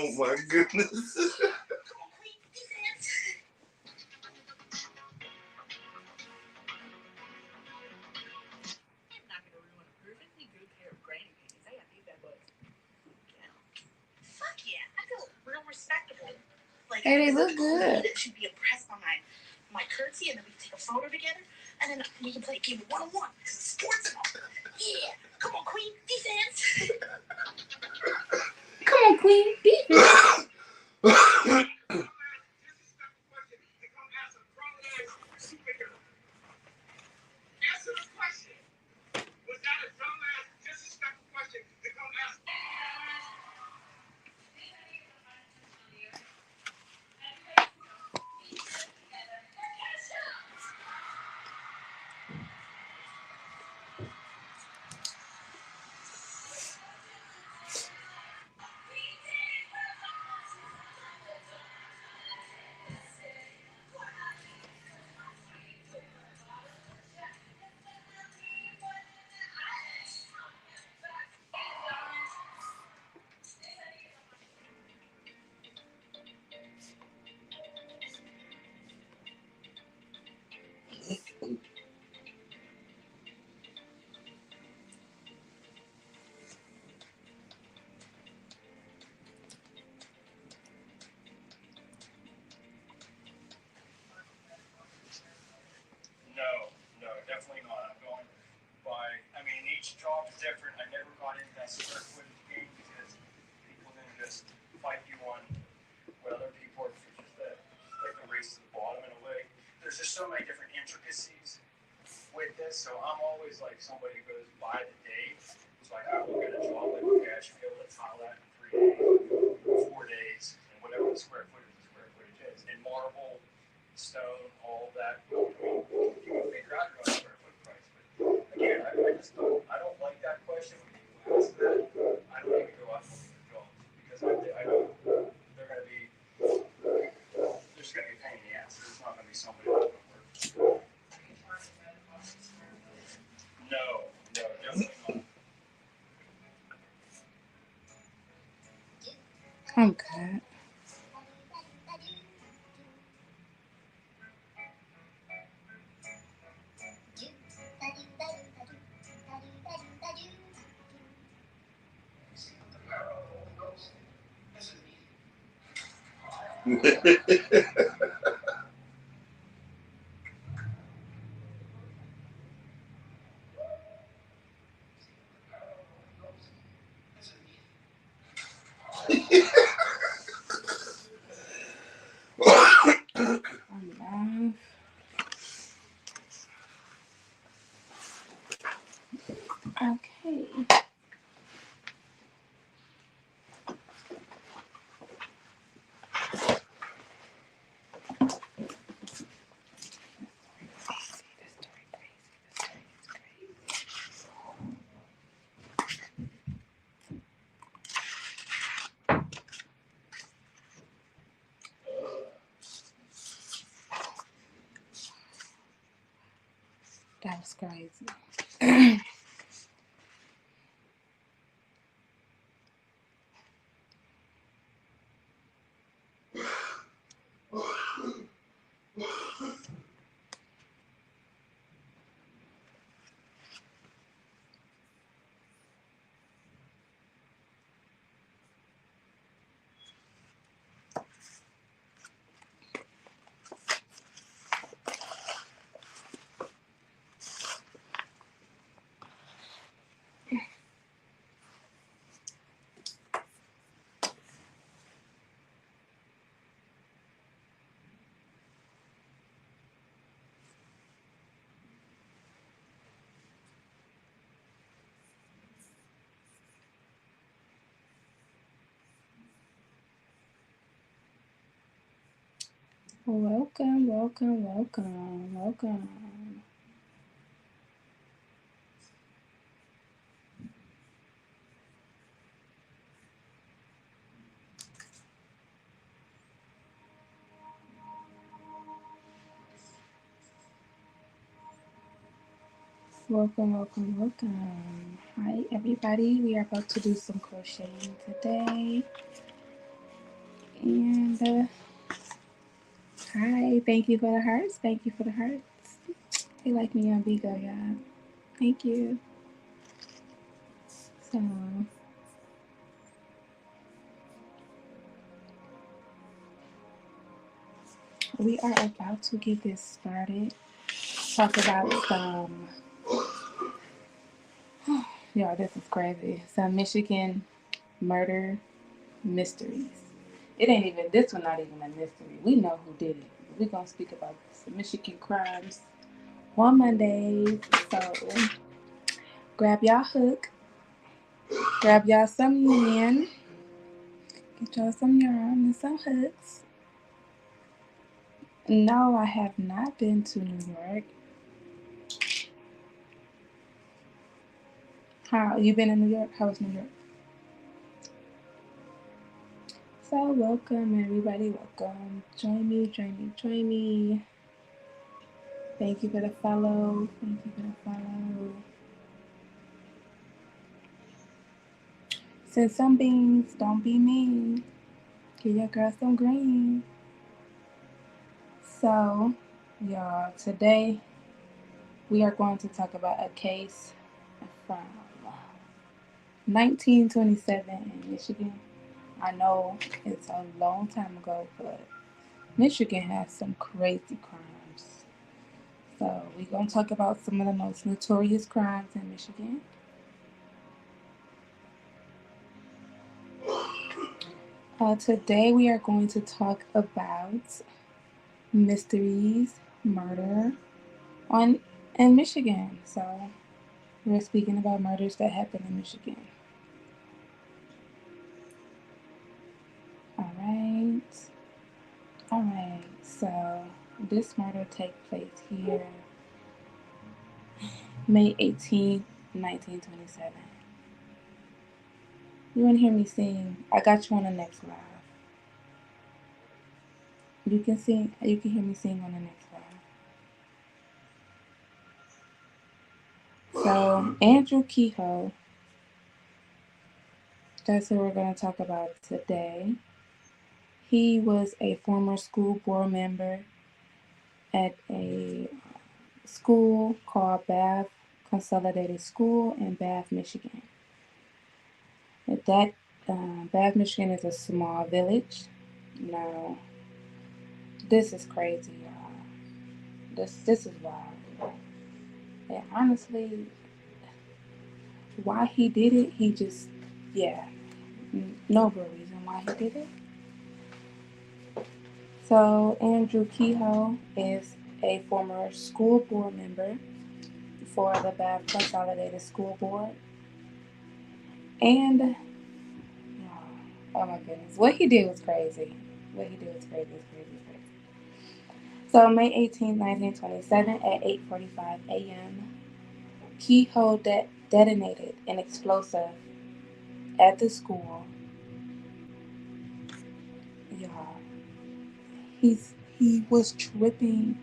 Oh my goodness. Hey, they look good. She'd be impressed by my curtsy, and then we can take a photo together, and then we can play a game of one-on-one. Sports. Yeah. Come on, Queen. Defense. Come on, Queen. Defense. No, definitely not. I'm going by, I mean, each job is different. I never got into that square footage game because people then just fight you on what other people are just like the race to the bottom in a way. There's just so many different intricacies with this, so I'm always like somebody who goes by the day. So I look at a job like, okay, I should be able to tile that in 3 days, 4 days, and whatever the square footage is. And marble, stone, all of that. I mean, you can figure out your own square foot price. But again, I don't like that question when people ask that. I don't even go out and look for jobs because I know they're going to be, there's going to be a pain in the ass. There's not going to be somebody that's going to work. No, definitely not. I'm good. Okay. That was crazy. Welcome. Welcome. Hi, everybody. We are about to do some crocheting today. And hi, thank you for the hearts. Thank you for the hearts. They like me on Vigo, y'all. Thank you. So we are about to get this started. Talk about some, y'all, this is crazy. Some Michigan murder mysteries. It ain't even, this one not even a mystery. We know who did it. We're going to speak about some Michigan crimes on Mondays. So grab y'all hook, grab y'all some yarn, get y'all some yarn and some hooks. No, I have not been to New York. How you been in New York? How was New York? So welcome everybody, welcome. Join me, join me, join me. Thank you for the follow. Thank you for the follow. Send some beans, don't be mean. Give your girl some green. So, y'all, today we are going to talk about a case from 1927 in Michigan. I know it's a long time ago, but Michigan has some crazy crimes. So we're going to talk about some of the most notorious crimes in Michigan. Today we are going to talk about mysteries, murder on in Michigan. So we're speaking about murders that happen in Michigan. All right. All right. So this murder takes place here May 18th, 1927. You want to hear me sing? I got you on the next live. You can sing. You can hear me sing on the next live. So Andrew Kehoe, that's who we're going to talk about today. He was a former school board member at a school called Bath Consolidated School in Bath, Michigan. That Bath, Michigan is a small village. Now, this is crazy, y'all. This is wild. And honestly, why he did it, he just, yeah, no real reason why he did it. So Andrew Kehoe is a former school board member for the Bath Consolidated School Board. And, oh my goodness, what he did was crazy. What he did was crazy, crazy, crazy. So May 18th, 1927 at 8:45 a.m., Kehoe detonated an explosive at the school. Y'all, he was tripping.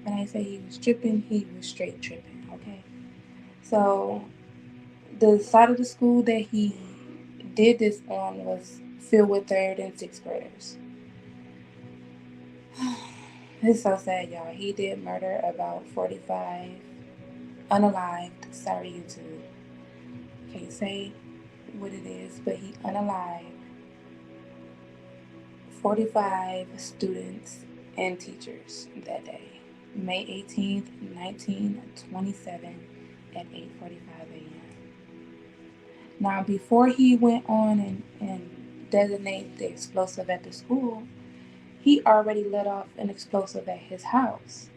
When I say he was tripping, he was straight tripping, okay? So the side of the school that he did this on was filled with third and sixth graders. It's so sad, y'all. He did murder about 45 unalived. Sorry, YouTube. Can't say what it is, but he unalived 45 students and teachers that day, May 18th, 1927 at 8:45 a.m. Now, before he went on and detonated the explosive at the school, he already let off an explosive at his house.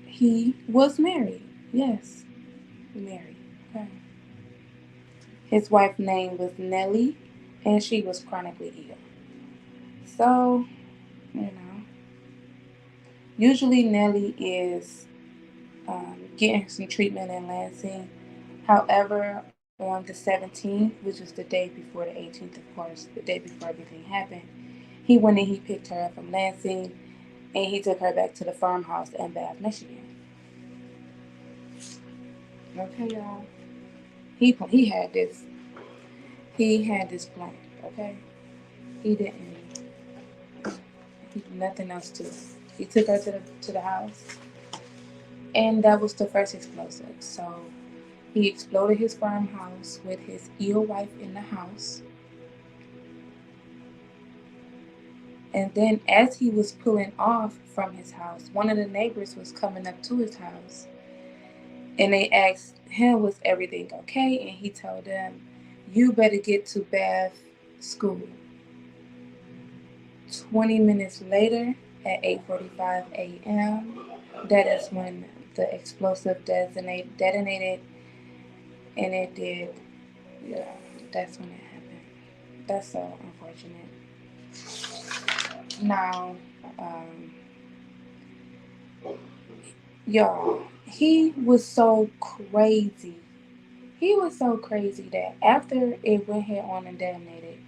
He was married. Yes, married. Okay. His wife's name was Nellie, and she was chronically ill. So, usually Nellie is getting some treatment in Lansing. However, on the 17th, which was the day before the 18th, of course, the day before everything happened, he went and he picked her up from Lansing, and he took her back to the farmhouse in Bath, Michigan. Okay, y'all. He had this plan. Okay, He didn't. He did nothing else to it. He took her to the house, and that was the first explosive. So he exploded his farmhouse with his ill wife in the house. And then, as he was pulling off from his house, one of the neighbors was coming up to his house, and they asked him, "Was everything okay?" And he told them, "You better get to Bath School." 20 minutes later, at 8:45 a.m., that is when the explosive detonated, and it did. Yeah, that's when it happened. That's so unfortunate. Now, um, y'all, he was so crazy. He was so crazy that after it went head on and detonated,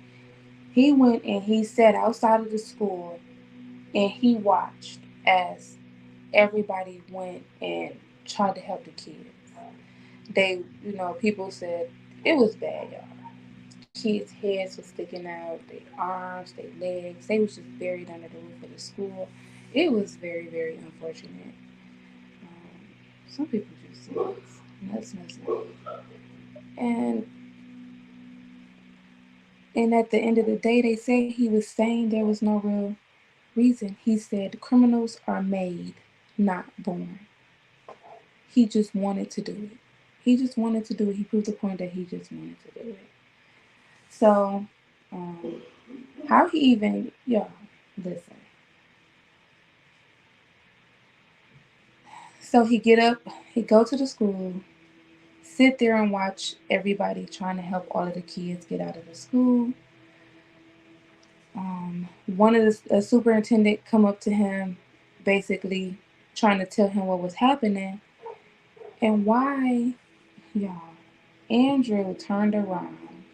he went and he sat outside of the school and he watched as everybody went and tried to help the kids. They, people said it was bad, y'all. Kids' heads were sticking out, their arms, their legs. They was just buried under the roof of the school. It was very, very unfortunate. Some people just nuts. And and at the end of the day, they said he was saying there was no real reason. He said criminals are made, not born. He just wanted to do it. He just wanted to do it. He proved the point that he just wanted to do it. So, um, how he even, y'all, listen. So he get up, he go to the school, sit there and watch everybody trying to help all of the kids get out of the school. One of the superintendent come up to him, basically trying to tell him what was happening and why, y'all. Andrew turned around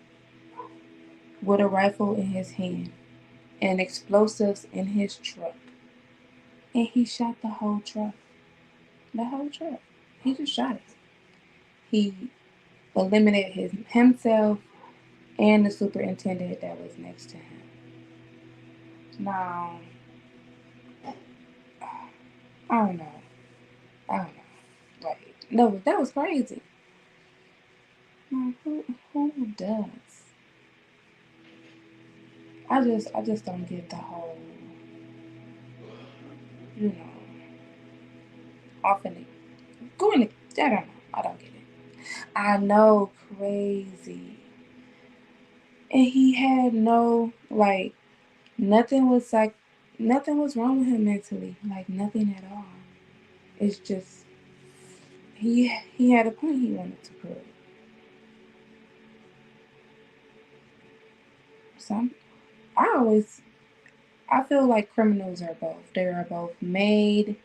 with a rifle in his hand and explosives in his truck, and he shot the whole truck. The whole truck. He just shot it. He eliminated himself and the superintendent that was next to him. Now, I don't know. I don't know. Like, no, that was crazy. Now, who does? I just don't get the whole, you know, often going to. I don't know. I don't get it. I know, crazy. And he had no like nothing was like nothing was wrong with him mentally, like nothing at all. It's just he had a point he wanted to prove. Some I always I feel like criminals are both. They are both made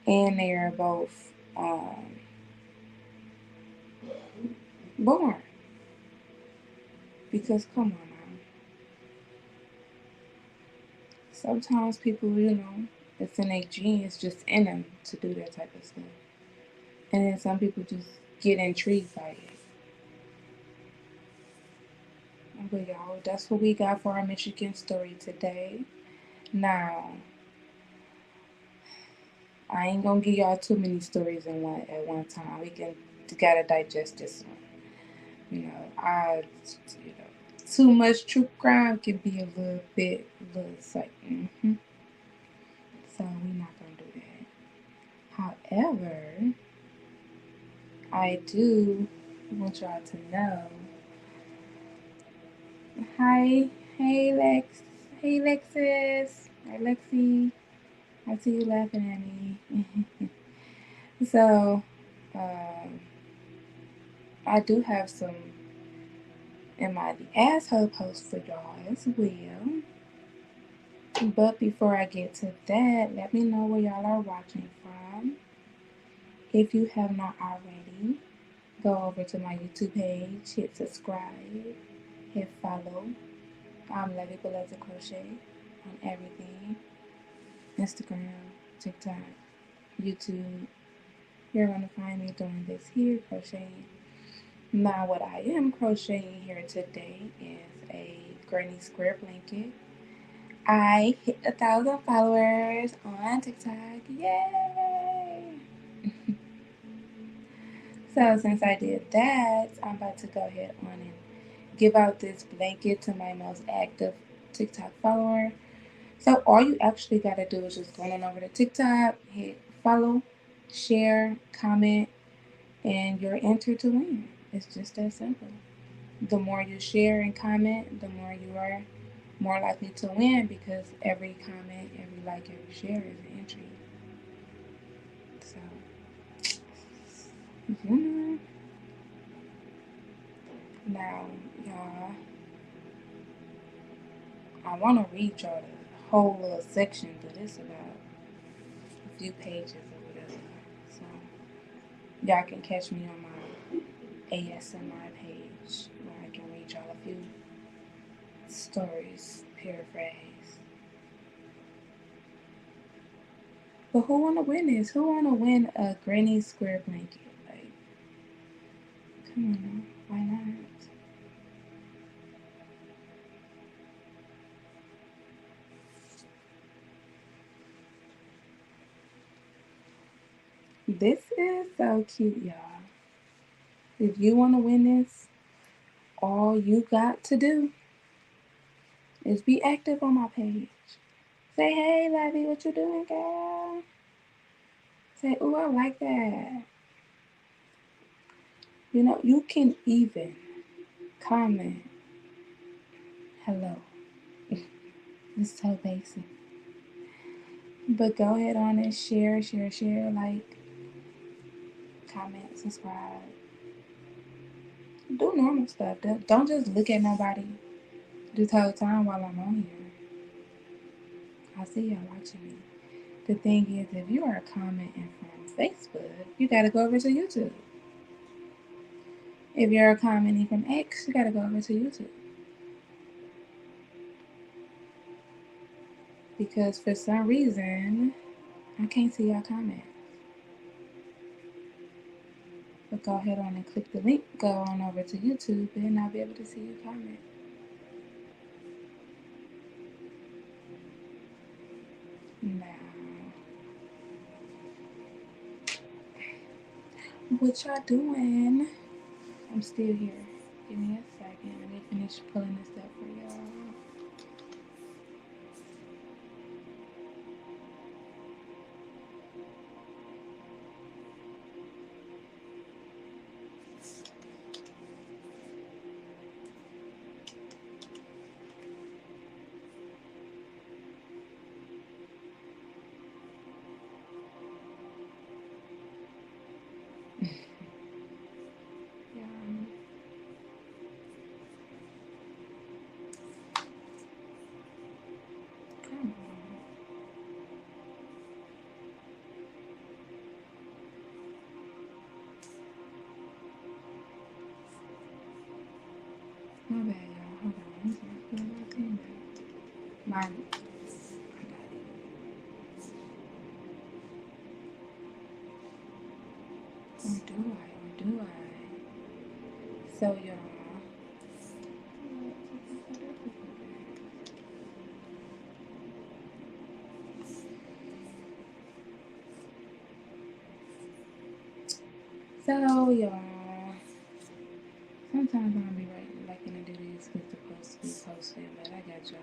and they are both born. Because come on now, sometimes people it's in their genes, just in them to do that type of stuff, and then some people just get intrigued by it. But y'all, that's what we got for our Michigan story today. Now, I ain't gonna give y'all too many stories in one at one time. We gotta digest this one. You know, too much true crime can be a little it's like, so we're not gonna do that. However, I do want y'all to know. Hi, hey Lexus, hi Lexi. I see you laughing at me. So, um, I do have some in my asshole post for y'all as well. But before I get to that, let me know where y'all are watching from. If you have not already, go over to my YouTube page, hit subscribe, hit follow. I'm Levy Below To Crochet on everything. Instagram, TikTok, YouTube. You're going to find me doing this here, crocheting. Now what I am crocheting here today is a granny square blanket. I hit 1,000 followers on TikTok. Yay! So since I did that, I'm about to go ahead on and give out this blanket to my most active TikTok follower. So all you actually gotta do is just go on over to TikTok, hit follow, share, comment, and you're entered to win. It's just that simple. The more you share and comment, the more you are more likely to win because every comment, every like, every share is an entry. So, you know. Now, y'all, I want to read y'all the whole little section, but it's about a few pages or whatever. So, y'all can catch me on my ASMR page where I can read y'all a few stories, paraphrase. But who wanna win this? Who wanna win a granny square blanket? Like, come on now, why not? This is so cute, y'all. If you wanna win this, all you got to do is be active on my page. Say, hey, Lavi, what you doing, girl? Say, ooh, I like that. You know, you can even comment, hello. It's so basic. But go ahead on and share, like, comment, subscribe. Do normal stuff. Don't just look at nobody this whole time while I'm on here. I see y'all watching me. The thing is, if you are commenting from Facebook, you gotta go over to YouTube. If you're commenting from X, you gotta go over to YouTube. Because for some reason, I can't see your comments. But go ahead on and click the link, go on over to YouTube, and I'll be able to see your comment. Now, what y'all doing? I'm still here. Give me a second. Let me finish pulling this up for y'all. Yeah. Come on. My bad, y'all. Hold on. I came back. My, or do I? Or do I? So, y'all. So, y'all. Sometimes I'll be writing like in the duties with the post to be posted, but I got y'all.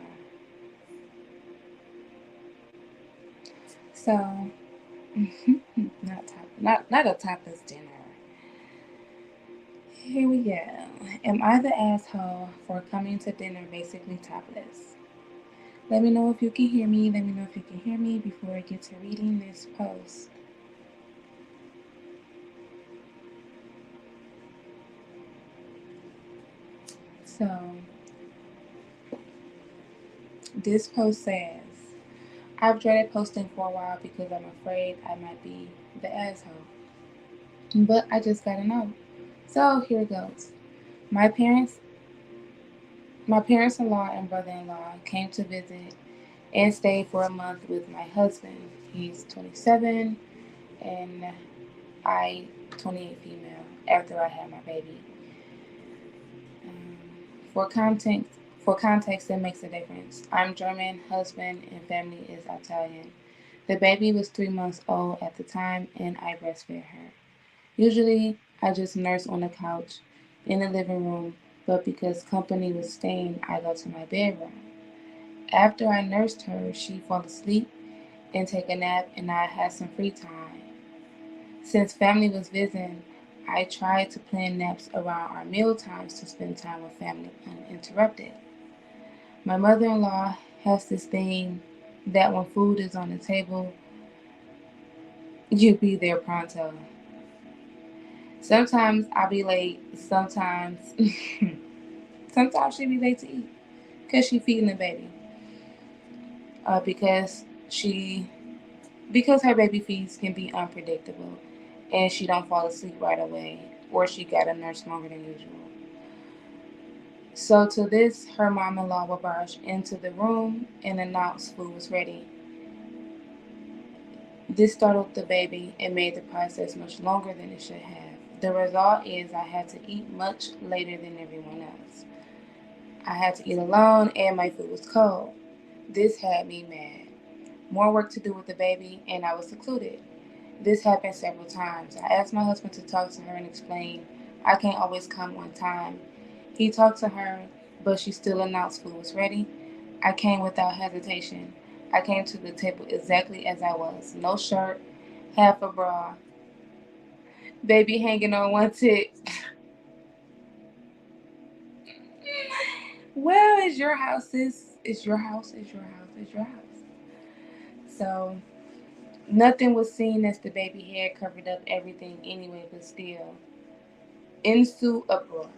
So, not a topless dinner. Here we go. Am I the asshole for coming to dinner basically topless? Let me know if you can hear me. Let me know if you can hear me before I get to reading this post. So, this post says, I've dreaded posting for a while because I'm afraid I might be the asshole. But I just gotta know. So here it goes. My parents my parents-in-law and brother-in-law came to visit and stayed for a month with my husband. He's 27 and I 28 female after I had my baby. Um, for context For context, that makes a difference. I'm German, husband, and family is Italian. The baby was 3 months old at the time, and I breastfed her. Usually, I just nurse on the couch in the living room, but because company was staying, I go to my bedroom. After I nursed her, she fall asleep and take a nap, and I had some free time. Since family was visiting, I tried to plan naps around our meal times to spend time with family uninterrupted. My mother-in-law has this thing that when food is on the table, you be there pronto. Sometimes I'll be late. Sometimes she be late to eat because she feeding the baby. Uh, because she because her baby feeds can be unpredictable, and she don't fall asleep right away, or she got a nurse longer than usual. So to this, her mom-in-law will barge into the room and announce food was ready. This startled the baby and made the process much longer than it should have. The result is I had to eat much later than everyone else. I had to eat alone and my food was cold. This had me mad. More work to do with the baby and I was secluded. This happened several times. I asked my husband to talk to her and explain I can't always come on time. He talked to her, but she still announced food was ready. I came without hesitation. I came to the table exactly as I was. No shirt, half a bra, baby hanging on one tit. Well, it's your house, sis. It's your house, it's your house, it's your house. So, nothing was seen as the baby hair covered up everything anyway, but still. Into uproar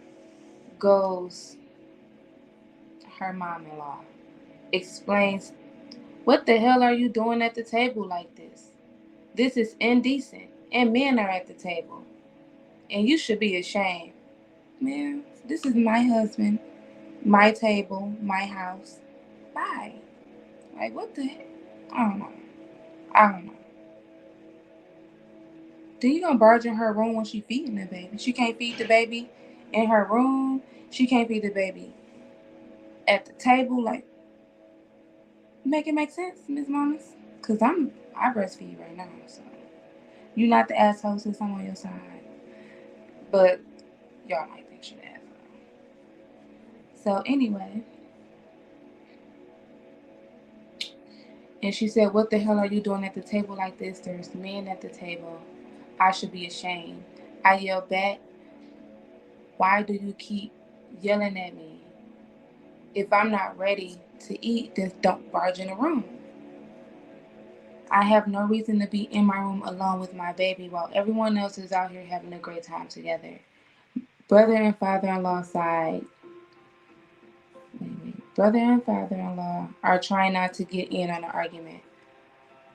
goes her mom in law. Explains, what the hell are you doing at the table like this? This is indecent, and men are at the table, and you should be ashamed. Man, this is my husband, my table, my house. Bye. Like, what the heck? I don't know. I don't know. Then you gonna barge in her room when she feeding the baby. She can't feed the baby in her room. She can't feed the baby at the table. Like, make it make sense, Miss Mamas? Cause I breastfeed right now, so you're not the asshole since I'm on your side. But y'all might think you're the asshole. So anyway, and she said, what the hell are you doing at the table like this? There's men at the table. I should be ashamed. I yelled back, why do you keep yelling at me? If I'm not ready to eat, then don't barge in the room. I have no reason to be in my room alone with my baby while everyone else is out here having a great time together. Brother and father-in-law side, Brother and father-in-law are trying not to get in on the argument.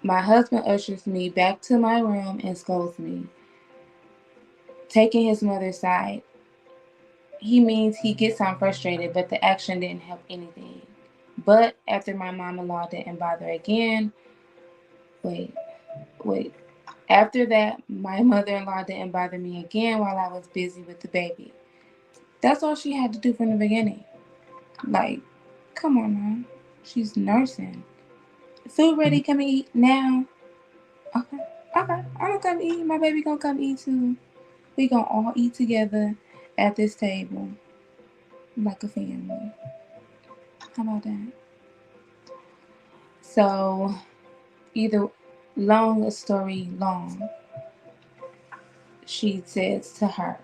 My husband ushers me back to my room and scolds me, taking his mother's side. He means he gets I'm frustrated, but the action didn't help anything. But after my mom-in-law didn't bother again, wait, wait. After that, my mother-in-law didn't bother me again while I was busy with the baby. That's all she had to do from the beginning. Like, come on now. She's nursing. Food ready, come and eat now. Okay, okay. I'm gonna come eat. My baby gonna come eat too. We gonna all eat together at this table like a family. How about that? So, either long story long, she says to her.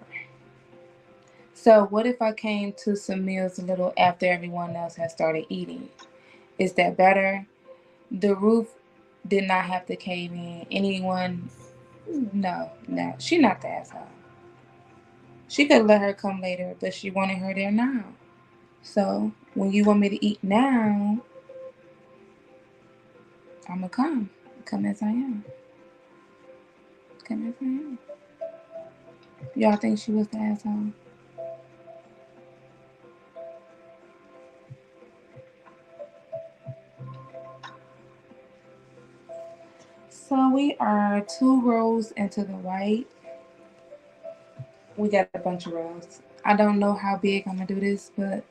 So, what if I came to some meals a little after everyone else had started eating? Is that better? The roof did not have to cave in. Anyone? No, no. She not the asshole. She could let her come later, but she wanted her there now. So, when you want me to eat now, I'm gonna come. Come as I am. Come as I am. Y'all think she was the asshole? So we are 2 rows into the white. We got a bunch of rows. I don't know how big I'm gonna do this, but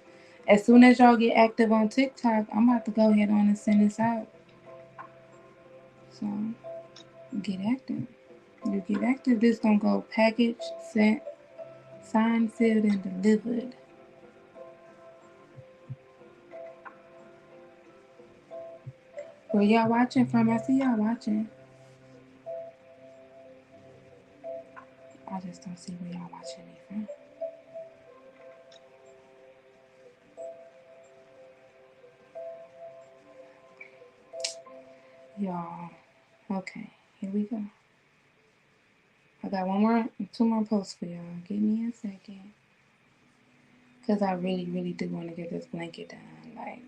As soon as y'all get active on TikTok, I'm about to go ahead on and send this out. So get active. You get active, this gonna go packaged, sent, signed, sealed, and delivered. Where y'all watching from? I see y'all watching. I just don't see where y'all watching me from. Y'all. Okay, here we go. I got two more posts for y'all. Give me a second. Because I really, really do want to get this blanket done. Like,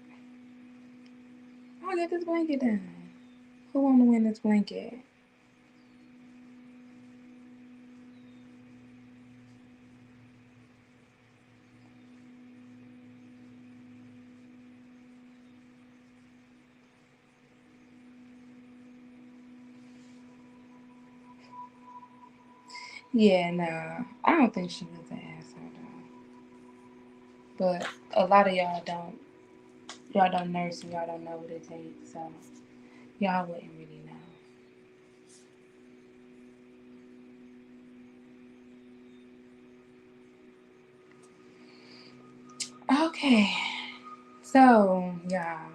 I'll get this blanket done. Who want to win this blanket? Yeah, nah. I don't think she was an asshole though. But a lot of y'all don't nurse and y'all don't know what it takes, so y'all wouldn't really know. Okay. So, y'all.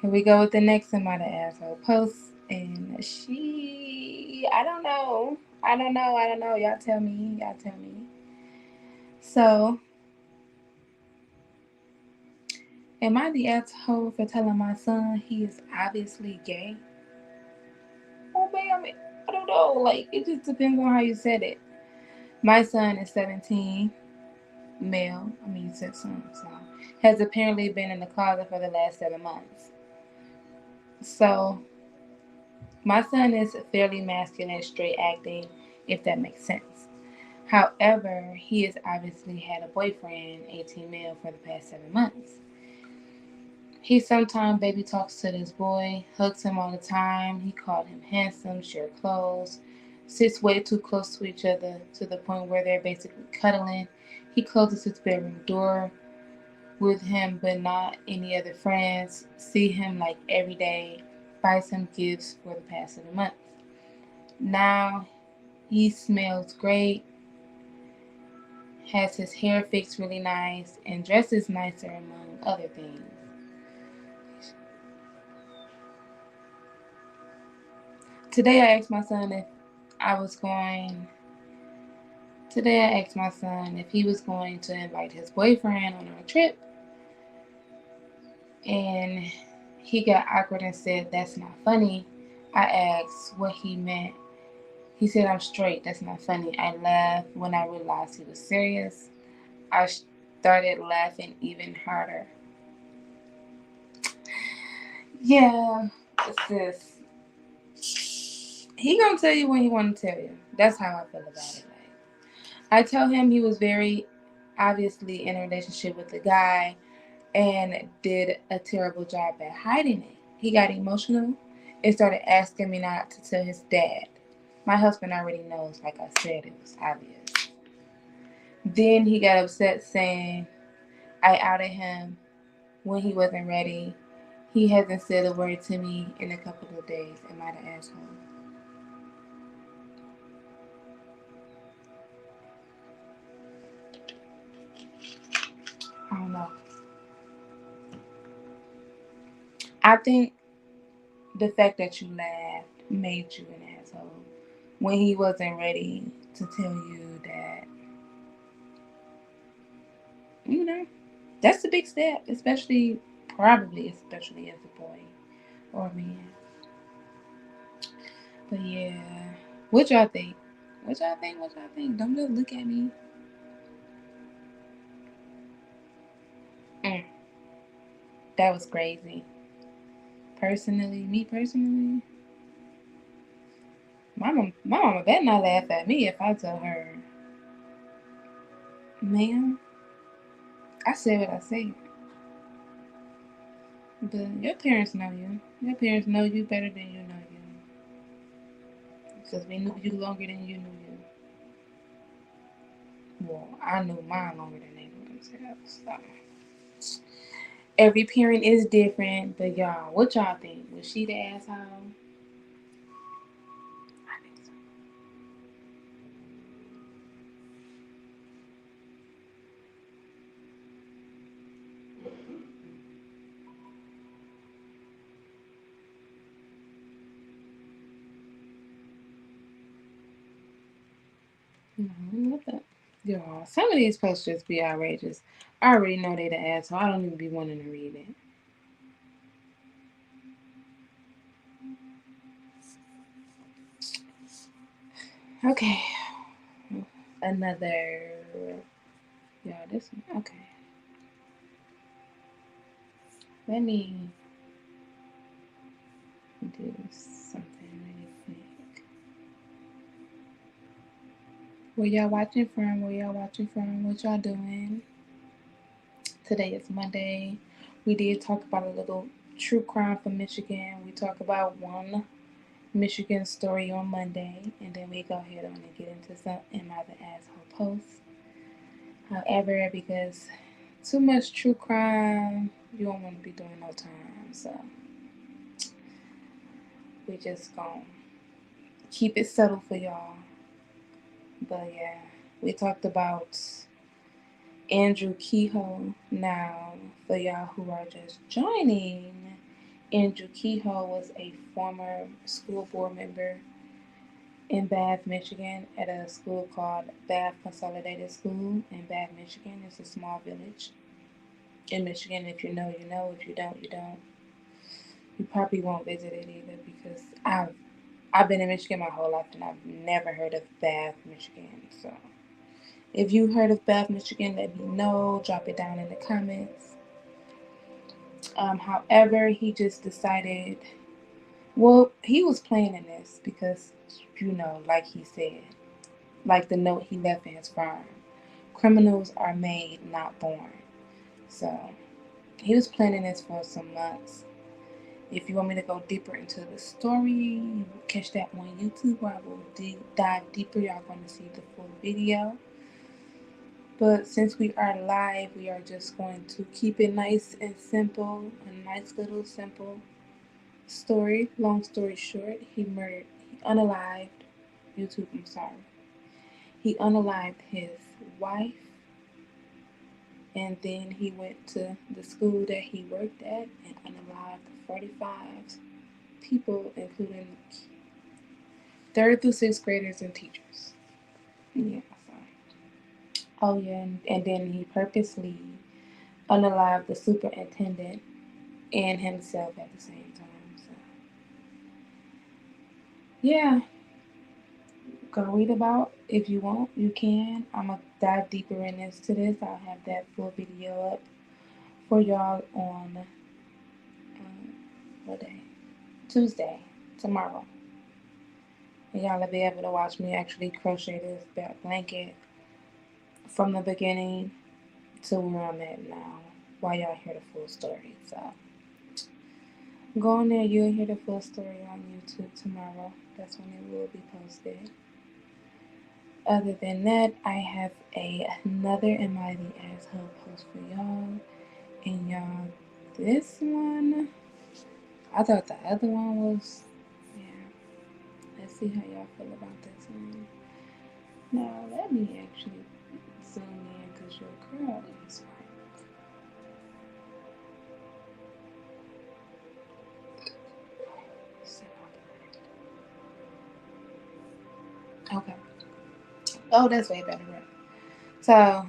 Here we go with the next somebody asshole post. And I don't know. I don't know. Y'all tell me. Y'all tell me. So, am I the asshole for telling my son he is obviously gay? Oh, man, I don't know. Like, it just depends on how you said it. My son is 17, male. I mean, you said son, so. Has apparently been in the closet for the last 7 months. So, my son is fairly masculine, straight acting, if that makes sense. However, he has obviously had a boyfriend, 18 male, for the past 7 months. He sometimes baby talks to this boy, hugs him all the time. He called him handsome, share clothes, sits way too close to each other to the point where they're basically cuddling. He closes his bedroom door with him, but not any other friends. See him like every day, buys him gifts for the past 7 months. Now he smells great, has his hair fixed really nice, and dresses nicer among other things. Today I asked my son if I was going. Today I asked my son if he was going to invite his boyfriend on our trip, and he got awkward and said, "That's not funny." I asked what he meant. He said, "I'm straight. That's not funny." I laughed when I realized he was serious. I started laughing even harder. Yeah, it's this. He gonna tell you when he want to tell you. That's how I feel about it. Like, I tell him he was very obviously in a relationship with the guy and did a terrible job at hiding it. He got emotional and started asking me not to tell his dad. My husband already knows, like I said, it was obvious. Then he got upset saying I outed him when he wasn't ready. He hasn't said a word to me in a couple of days. Am I the asshole? I don't know. I think the fact that you laughed made you an asshole when he wasn't ready to tell you that, you know, that's a big step, especially as a boy or a man. But yeah, what y'all think? What y'all think? What y'all think? Don't just look at me. Mm, that was crazy. Me personally, my mama better not laugh at me if I tell her, ma'am, I said what I said. But your parents know you. Your parents know you better than you know you. Because we knew you longer than you knew you. Well, I knew mine longer than they knew So, every parent is different, but y'all, what y'all think? Was she the asshole? I think so. What the? Y'all, some of these posts just be outrageous. I already know they the asshole. I don't even be wanting to read it. Okay. Another. Y'all, this one. Okay. Let me do something really quick. Where y'all watching from? Where y'all watching from? What y'all doing? Today is Monday. We did talk about a little true crime from Michigan. We talked about one Michigan story on Monday, and then we go ahead on and get into some Am I the Asshole posts. However, because too much true crime, you don't want to be doing no time, so we just gonna keep it settled for y'all. But yeah, we talked about Andrew Kehoe. Now, for y'all who are just joining, Andrew Kehoe was a former school board member in Bath, Michigan, at a school called Bath Consolidated School in Bath, Michigan. It's a small village in Michigan. If you know, you know. If you don't, you don't. You probably won't visit it either because I've been in Michigan my whole life and I've never heard of Bath, Michigan. So if you heard of Bath, Michigan, let me know. Drop it down in the comments. However, he just decided. Well, he was planning this because, like he said, like the note he left in his farm, criminals are made, not born. So he was planning this for some months. If you want me to go deeper into the story, you will catch that on YouTube where I will dive deeper. Y'all going to see the full video. But since we are live, we are just going to keep it nice and simple. A nice little simple story. Long story short, he unalived, YouTube, I'm sorry. He unalived his wife, and then he went to the school that he worked at and unalived 45 people, including third through sixth graders and teachers. Yeah, so. Oh, yeah, and then he purposely unalived the superintendent and himself at the same time. So, yeah, go read about if you want. You can. I'm gonna dive deeper into this. I'll have that full video up for y'all on what day? Tuesday, tomorrow. And y'all will be able to watch me actually crochet this blanket from the beginning to where I'm at now while y'all hear the full story. So go on there, you'll hear the full story on YouTube tomorrow. That's when it will be posted. Other than that, I have another Am I the Asshole post for y'all. And y'all, this one, I thought the other one was, yeah. Let's see how y'all feel about this one. Now, let me actually zoom in because your girl is okay. Oh, that's way better. Right? So,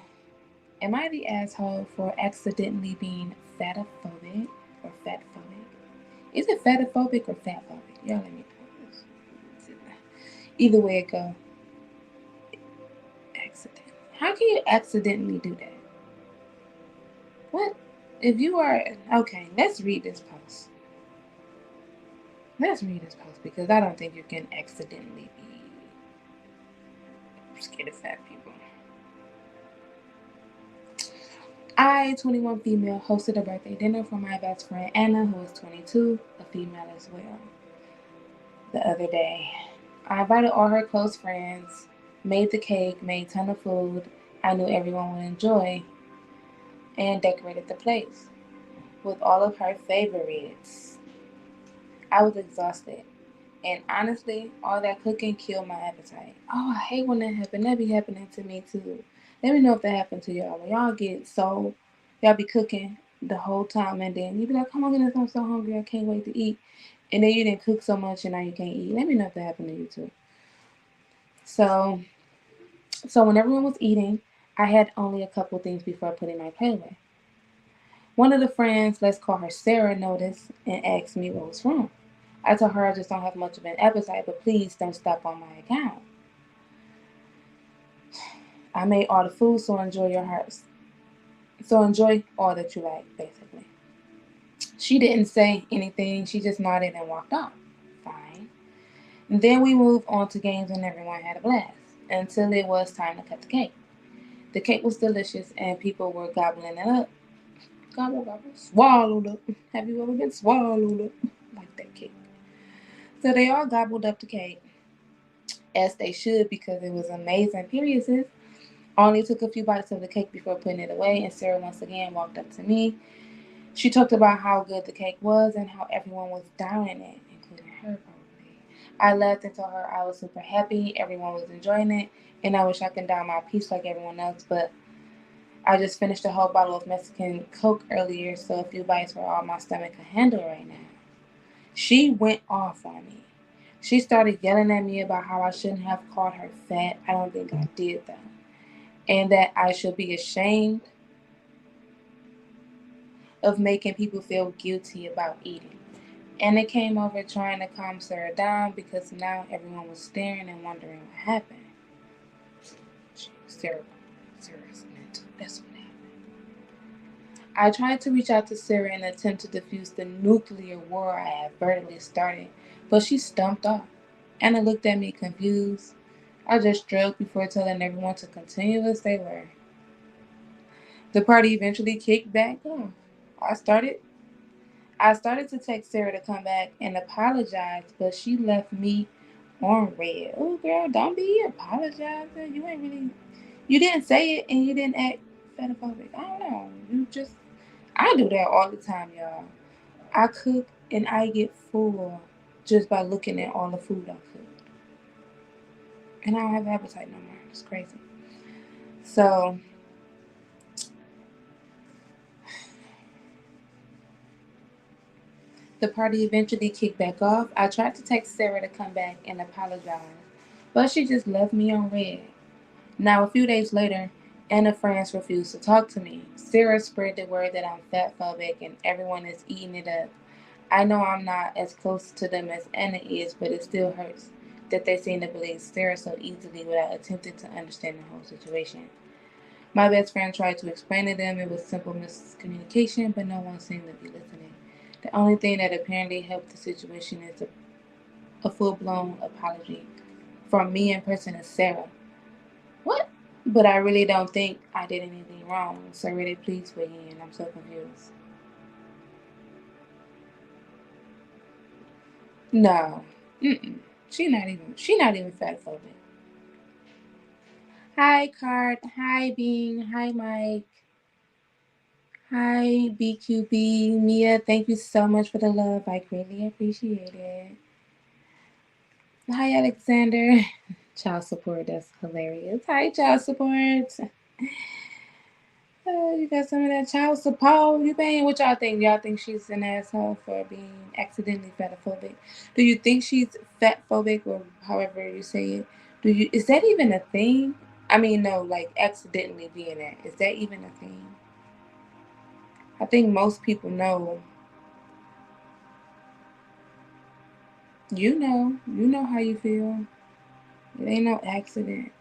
am I the asshole for accidentally being fatophobic or fatphobic? Is it fatophobic or fatphobic? Y'all let me know. Either way it go, accident. How can you accidentally do that? What? If you are okay, let's read this post. Let's read this post because I don't think you can accidentally be scared of fat people. I, 21 female, hosted a birthday dinner for my best friend Anna, who is 22, a female as well, the other day. I invited all her close friends, made the cake, made a ton of food I knew everyone would enjoy. and decorated the place with all of her favorites. I was exhausted. And honestly, all that cooking killed my appetite. Oh, I hate when that happens. That be happening to me too. Let me know if that happened to y'all. When y'all get so, y'all be cooking the whole time and then you be like, oh my goodness, I'm so hungry. I can't wait to eat. And then you didn't cook so much and now you can't eat. Let me know if that happened to you too. So, so when everyone was eating, I had only a couple things before putting my plate away. One of the friends, let's call her Sarah, noticed and asked me what was wrong. I told her I just don't have much of an appetite, but please don't stop on my account. I made all the food, so enjoy your hearts. So enjoy all that you like, basically. She didn't say anything. She just nodded and walked off. Fine. And then we moved on to games and everyone had a blast until it was time to cut the cake. The cake was delicious and people were gobbling it up. Gobble, gobble, swallowed up. Have you ever been swallowed up like that cake? So they all gobbled up the cake, as they should because it was amazing. Period, sis. Only took a few bites of the cake before putting it away, and Sarah once again walked up to me. She talked about how good the cake was and how everyone was downing it, including her probably. I laughed and told her I was super happy, everyone was enjoying it, and I wish I could down my piece like everyone else, but I just finished a whole bottle of Mexican Coke earlier, so a few bites were all my stomach could handle right now. She went off on me. She started yelling at me about how I shouldn't have called her fat. I don't think I did though. And that I should be ashamed of making people feel guilty about eating. And it came over trying to calm Sarah down because now everyone was staring and wondering what happened. Sarah's mental. That's what happened. I tried to reach out to Sarah in an attempt to defuse the nuclear war I advertently started, but she stumped off. Anna looked at me confused. I just shrugged before telling everyone to continue as they were. The party eventually kicked back off. I started I started to text Sarah to come back and apologize, but she left me on red. Oh, girl, don't be apologizing. You didn't say it and you didn't act fetophobic. I don't know. I do that all the time, y'all. I cook and I get full just by looking at all the food I cook. And I don't have appetite no more. It's crazy. So, the party eventually kicked back off. I tried to text Sarah to come back and apologize, but she just left me on red. Now, a few days later, Anna friends refused to talk to me. Sarah spread the word that I'm fat phobic and everyone is eating it up. I know I'm not as close to them as Anna is, but it still hurts that they seem to believe Sarah so easily without attempting to understand the whole situation. My best friend tried to explain to them it was simple miscommunication, but no one seemed to be listening. The only thing that apparently helped the situation is a full blown apology from me in person to Sarah. What? But I really don't think I did anything wrong, so really please weigh in. I'm so confused. No. Mm-mm. She not even fat phobic. Hi Cart. Hi Bean. Hi Mike. Hi BQB. Mia, thank you so much for the love. I greatly appreciate it. Hi Alexander. Child support, that's hilarious. Hi child support. You got some of that child support. You paying? What y'all think? Y'all think she's an asshole for being accidentally fatophobic? Do you think she's fat phobic or however you say it? Is that even a thing? I mean, no, like accidentally being that. Is that even a thing? I think most people know. You know how you feel. It ain't no accident.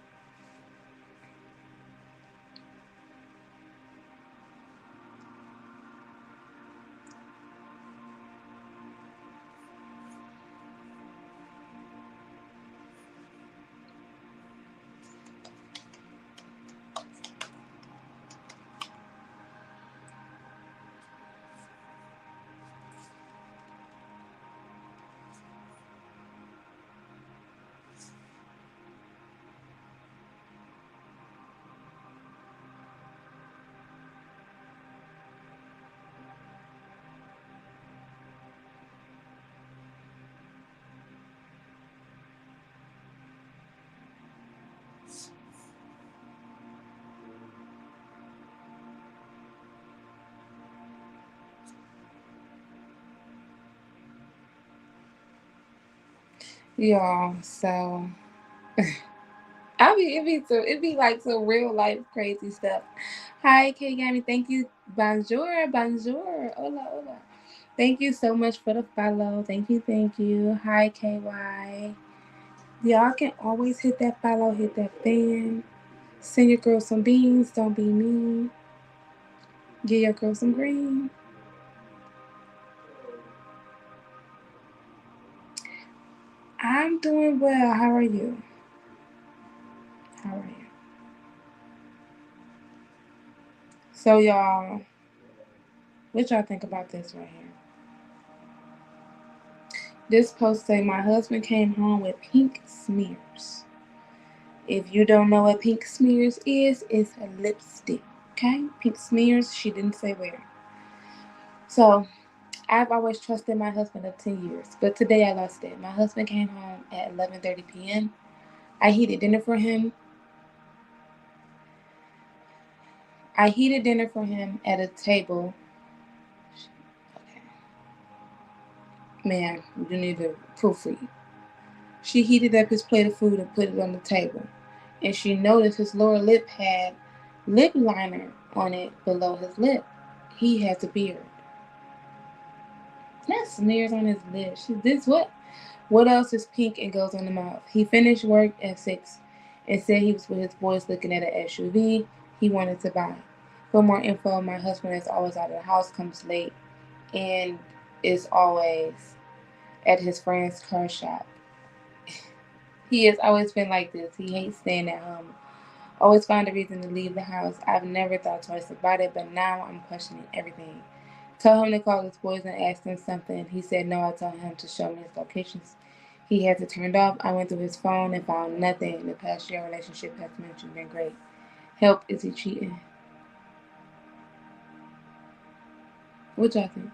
y'all. So it be like some real life crazy stuff. Hi, K Gami. Thank you. Bonjour, bonjour. Hola, hola. Thank you so much for the follow. Thank you, thank you. Hi, KY. Y'all can always hit that follow, hit that fan. Send your girl some beans. Don't be mean. Give your girl some green. I'm doing well. How are you? How are you? So, y'all, what y'all think about this right here? This post say my husband came home with pink smears. If you don't know what pink smears is, it's a lipstick. Okay? Pink smears, she didn't say where. So I've always trusted my husband of 10 years, but today I lost it. My husband came home at 11:30 p.m. I heated dinner for him. I heated dinner for him at a table. Okay. Man, you need to proofread. She heated up his plate of food and put it on the table, and she noticed his lower lip had lip liner on it below his lip. He has a beard. Not smears on his lips. This what? What else is pink and goes on the mouth? He finished work at 6 and said he was with his boys looking at an SUV he wanted to buy. For more info, my husband is always out of the house, comes late, and is always at his friend's car shop. He has always been like this. He hates staying at home. Always find a reason to leave the house. I've never thought twice about it, but now I'm questioning everything. Told him to call his boys and ask them something. He said no. I told him to show me his locations. He has it turned off. I went through his phone and found nothing. The past year relationship has been great. Help, is he cheating? What y'all think?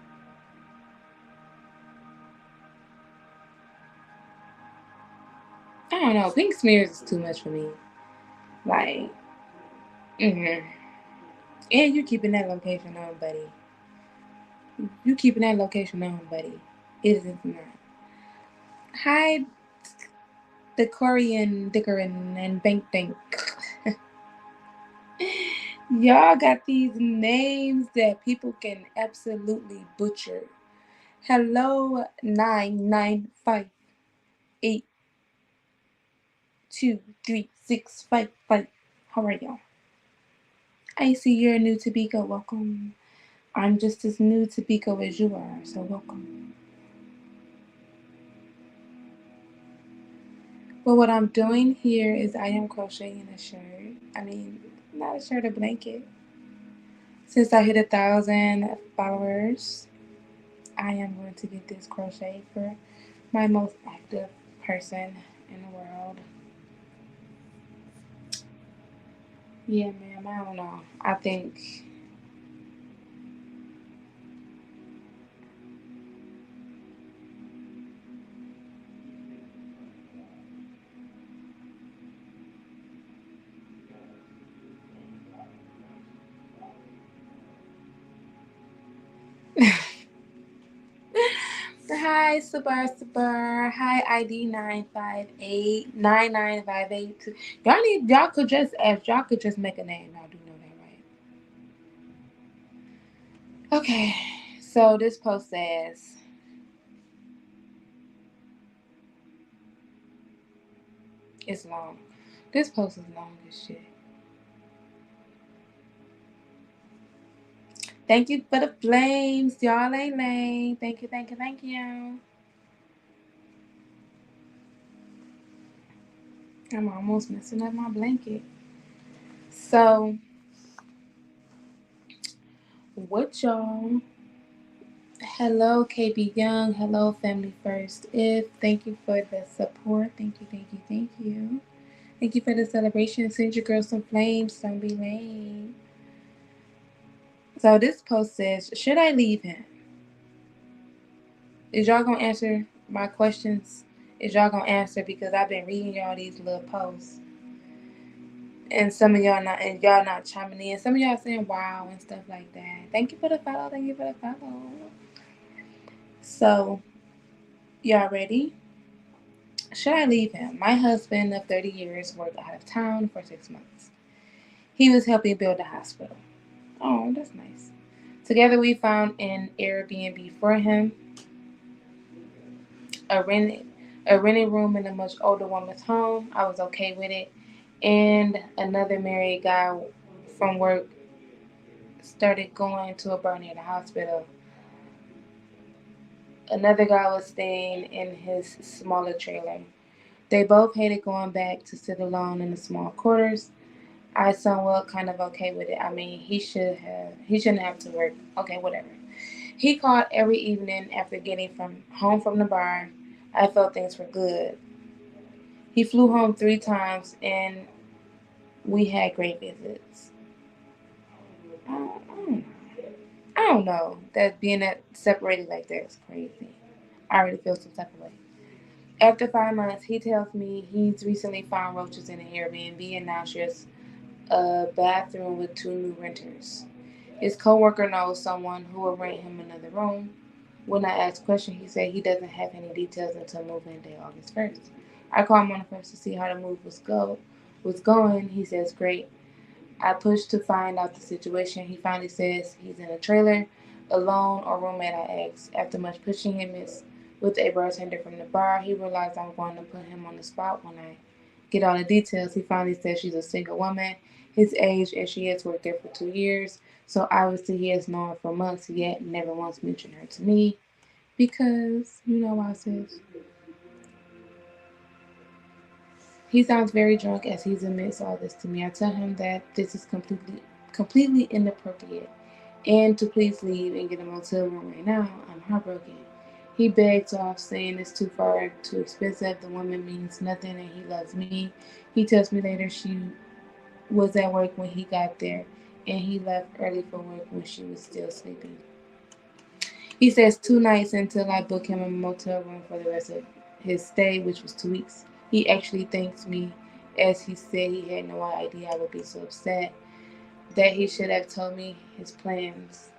I don't know. Pink smears is too much for me. Like, mm-hmm. And you keeping that location on, buddy. You keeping that location on, buddy. It isn't not. Hi, the Korean Dickerin and Bank Bank. Y'all got these names that people can absolutely butcher. Hello, 995823655. How are y'all? I see you're new to Biko. Welcome. I'm just as new to Biko as you are, so welcome. Well, what I'm doing here is I am crocheting a shirt. I mean, not a shirt, a blanket. Since I hit 1,000 followers, I am going to get this crochet for my most active person in the world. Yeah, ma'am, I don't know. I think. Hi, Sabar. Hi, ID 9589958. Y'all could just ask. Y'all could just make a name. Y'all do know that, right? Okay, so this post says, it's long. This post is long as shit. Thank you for the flames. Y'all ain't lame. Thank you, thank you, thank you. I'm almost messing up my blanket. So, what y'all? Hello, KB Young. Hello, Family First. Thank you for the support. Thank you, thank you, thank you. Thank you for the celebration. Send your girl some flames. Don't be lame. So this post says, should I leave him? Is y'all gonna answer my questions? Is y'all gonna answer, because I've been reading y'all these little posts, and some of y'all not, and y'all not chiming in. Some of y'all saying wow and stuff like that. Thank you for the follow. Thank you for the follow. So, y'all ready? Should I leave him? My husband of 30 years worked out of town for 6 months. He was helping build a hospital. Oh, that's nice. Together we found an Airbnb for him, a rented a rented room in a much older woman's home. I was okay with it. And another married guy from work started going to a bar near the hospital. Another guy was staying in his smaller trailer. They both hated going back to sit alone in the small quarters. I somewhat kind of okay with it. I mean, he shouldn't have to work. Okay, whatever. He called every evening after getting from home from the bar. I felt things were good. He flew home 3 times and we had great visits. I don't know. That being that separated like that is crazy. I already feel some type of way. After 5 months, he tells me he's recently found roaches in an Airbnb and now shares a bathroom with 2 new renters. His coworker knows someone who will rent him another room. When I asked questions, he said he doesn't have any details until move-in day, August 1st. I called him on the 1st to see how the move was going. He says great. I pushed to find out the situation. He finally says he's in a trailer, alone or roommate, I asked. After much pushing he missed with a bartender from the bar, he realized I'm going to put him on the spot when I get all the details. He finally says she's a single woman, his age, and she has worked there for 2 years. So obviously he has known her for months, yet never once mentioned her to me. Because, you know why, sis? He sounds very drunk as he admits all this to me. I tell him that this is completely inappropriate and to please leave and get a motel room right now. I'm heartbroken. He begs off, saying it's too far, too expensive. The woman means nothing and he loves me. He tells me later she was at work when he got there and he left early for work when she was still sleeping. He says 2 nights until I book him a motel room for the rest of his stay, which was 2 weeks. He actually thanks me as he said he had no idea I would be so upset, that he should have told me his plans.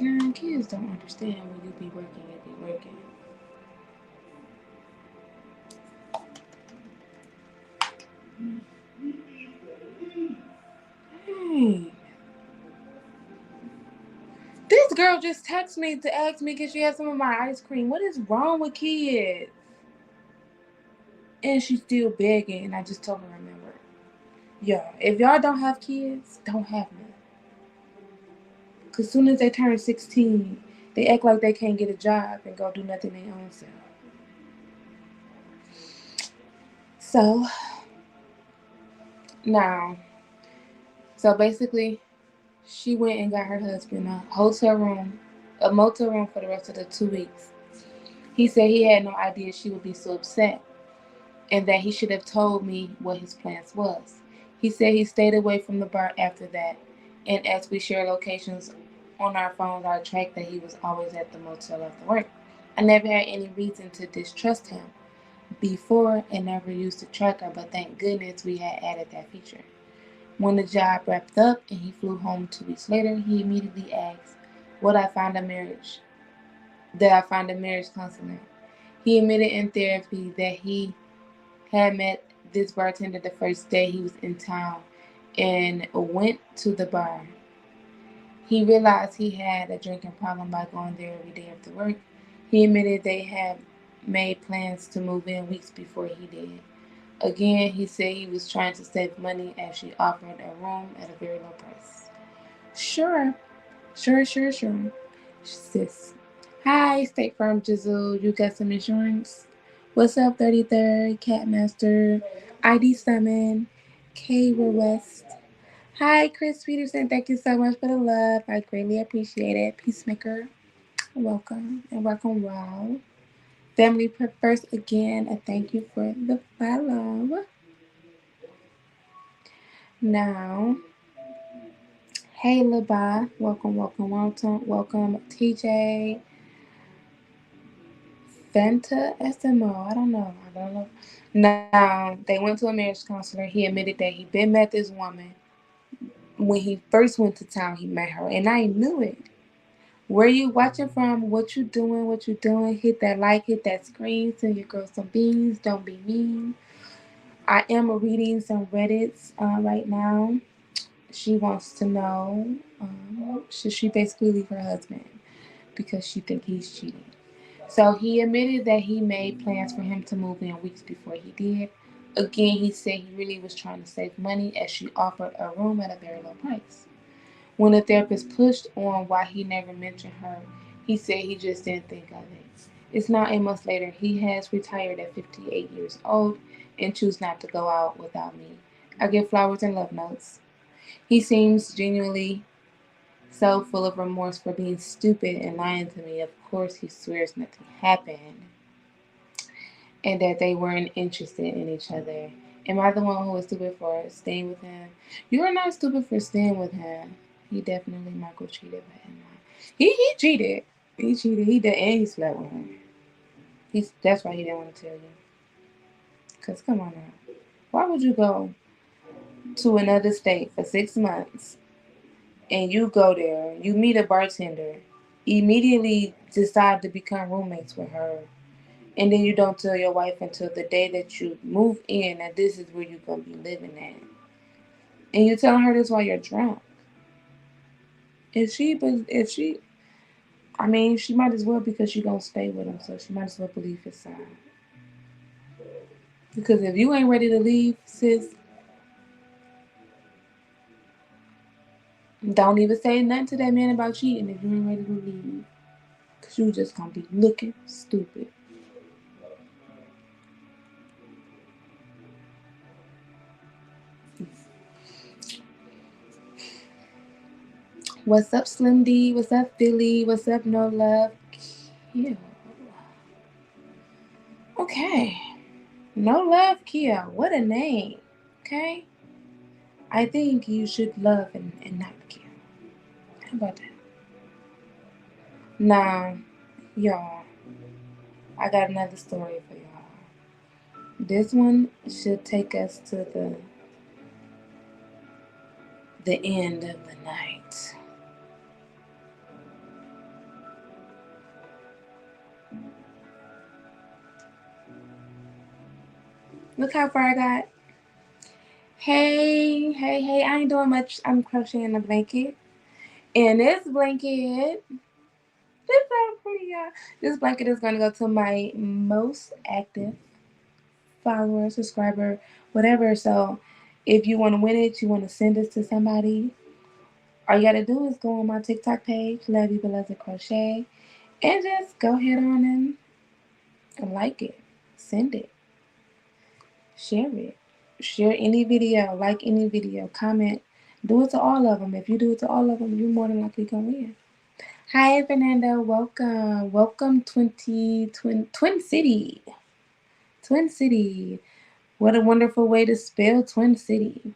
Nah, kids don't understand when you be working, you be working. Hey, this girl just texted me to ask me if she had some of my ice cream. What is wrong with kids? And she's still begging, and I just told her remember. Yeah, if y'all don't have kids, don't have none. Because soon as they turn 16, they act like they can't get a job and go do nothing their own self. So, now, so basically, she went and got her husband a motel room for the rest of the 2 weeks. He said he had no idea she would be so upset and that he should have told me what his plans was. He said he stayed away from the bar after that, and as we share locations on our phones, I tracked that he was always at the motel after work. I never had any reason to distrust him before and never used the tracker, but thank goodness we had added that feature. When the job wrapped up and he flew home 2 weeks later, he immediately asked, Would I find a marriage? Did I find a marriage counselor? He admitted in therapy that he had met this bartender the first day he was in town and went to the bar. He realized he had a drinking problem by going there every day after work. He admitted they had made plans to move in weeks before he did. Again, he said he was trying to save money as she offered a room at a very low price. Sure, sure. Sis. Hi, State Farm Jizzle. You got some insurance? What's up, 33rd, Catmaster, ID Summon, K West. Hi, Chris Peterson. Thank you so much for the love. I greatly appreciate it. Peacemaker, welcome and welcome, wow. Family First again, a thank you for the follow. Now, hey, Laba, welcome, TJ, Fenta SMO. I don't know. I don't know. Now, they went to a marriage counselor. He admitted that he been met this woman. When he first went to town, he met her. And I knew it. Where you watching from? What you doing? What you doing? Hit that like, hit that screen. Send your girl some beans. Don't be mean. I am reading some Reddits right now. She wants to know should she basically leave her husband because she think he's cheating. So he admitted that he made plans for him to move in weeks before he did. Again, he said he really was trying to save money as she offered a room at a very low price. When the therapist pushed on why he never mentioned her, he said he just didn't think of it. It's now 8 months later. He has retired at 58 years old and chooses not to go out without me. I get flowers and love notes. He seems genuinely so full of remorse for being stupid and lying to me. Of course, he swears nothing happened and that they weren't interested in each other. Am I the one who was stupid for staying with him? You are not stupid for staying with him. He definitely Michael cheated, but he cheated. He cheated. He did, and he slept with her. That's why he didn't want to tell you. Cause come on now, why would you go to another state for 6 months and you go there, you meet a bartender, immediately decide to become roommates with her, and then you don't tell your wife until the day that you move in that this is where you're gonna be living at, and you telling her this while you're drunk. If she, I mean, she might as well because she gonna stay with him, so she might as well believe his side. Because if you ain't ready to leave, sis, don't even say nothing to that man about cheating if you ain't ready to leave. Cause you just gonna be looking stupid. What's up, Slim D? What's up, Philly? What's up, No Love? Kia. Okay. No Love Kia. What a name. Okay? I think you should love and not care. How about that? Now, y'all, I got another story for y'all. This one should take us to the end of the night. Look how far I got. Hey, hey, hey, I ain't doing much. I'm crocheting a blanket. And this blanket, this so pretty, y'all. This blanket is gonna go to my most active follower, subscriber, whatever. So if you want to win it, you want to send this to somebody, all you gotta do is go on my TikTok page, Love You Beloved Crochet, and just go ahead on and like it, send it, share it, share any video, like any video, comment. Do it to all of them. If you do it to all of them, you're more than likely gonna win. Hi, Fernando. Welcome. Welcome, Twin City. Twin City. What a wonderful way to spell Twin City.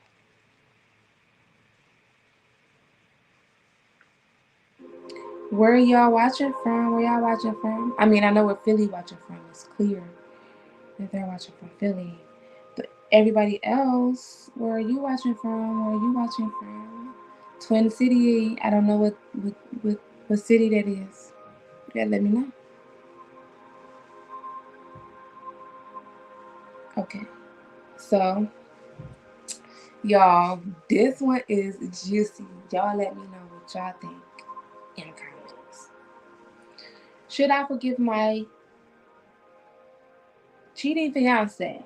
Where y'all watching from? Where y'all watching from? I mean, I know where Philly watching from. It's clear that they're watching from Philly. But everybody else, where are you watching from? Where are you watching from? Twin City. I don't know what city that is. Yeah, let me know. Okay. So, y'all, this one is juicy. Y'all let me know what y'all think in the comments. Should I forgive my cheating fiance?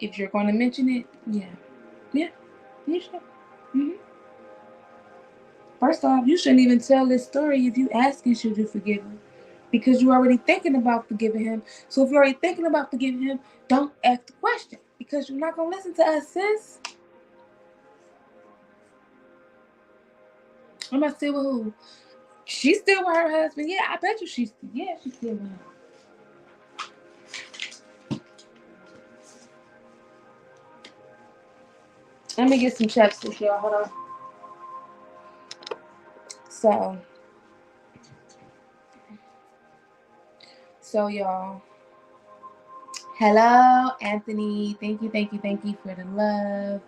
If you're going to mention it, yeah. Yeah, you should. Hmm. First off, you shouldn't even tell this story if you asking should you forgive him. Because you're already thinking about forgiving him. So if you're already thinking about forgiving him, don't ask the question. Because you're not going to listen to us, sis. I'm not still with who? She's still with her husband. Yeah, I bet you she's still with him. Let me get some chapstick, y'all. Hold on. So, So y'all, hello Anthony. Thank you for the love.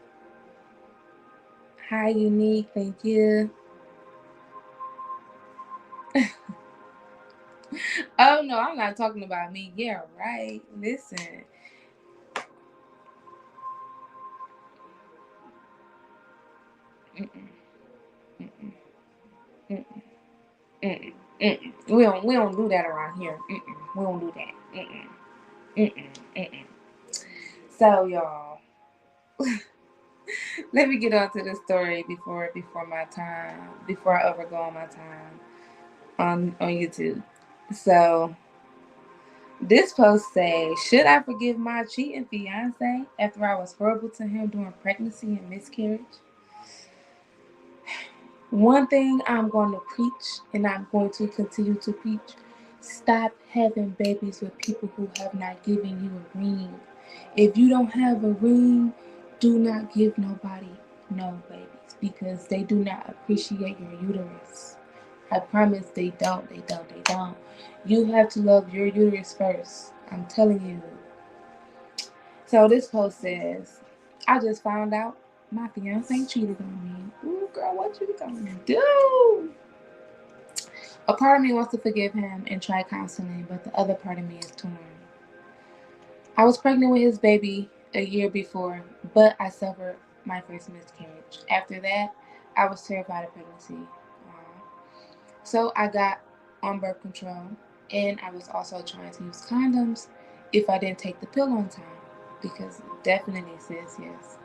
Hi Unique, thank you. Oh no, I'm not talking about me. Yeah, right. Listen. Mm-mm, mm-mm, mm-mm, mm-mm, mm-mm. We don't do that around here. Mm-mm, we don't do that. Mm-mm, mm-mm, mm-mm. So y'all, let me get on to the story before my time, before I overgo on my time on YouTube. So this post says, should I forgive my cheating fiance after I was horrible to him during pregnancy and miscarriage? One thing I'm going to preach, and I'm going to continue to preach: stop having babies with people who have not given you a ring. If you don't have a ring, do not give nobody no babies because they do not appreciate your uterus. I promise they don't. They don't. They don't. You have to love your uterus first. I'm telling you. So this post says, I just found out my fiance cheated on me. Ooh, girl, what you gonna do? A part of me wants to forgive him and try counseling, but the other part of me is torn. I was pregnant with his baby a year before, but I suffered my first miscarriage. After that, I was terrified of pregnancy. So I got on birth control, and I was also trying to use condoms if I didn't take the pill on time, because it definitely says yes.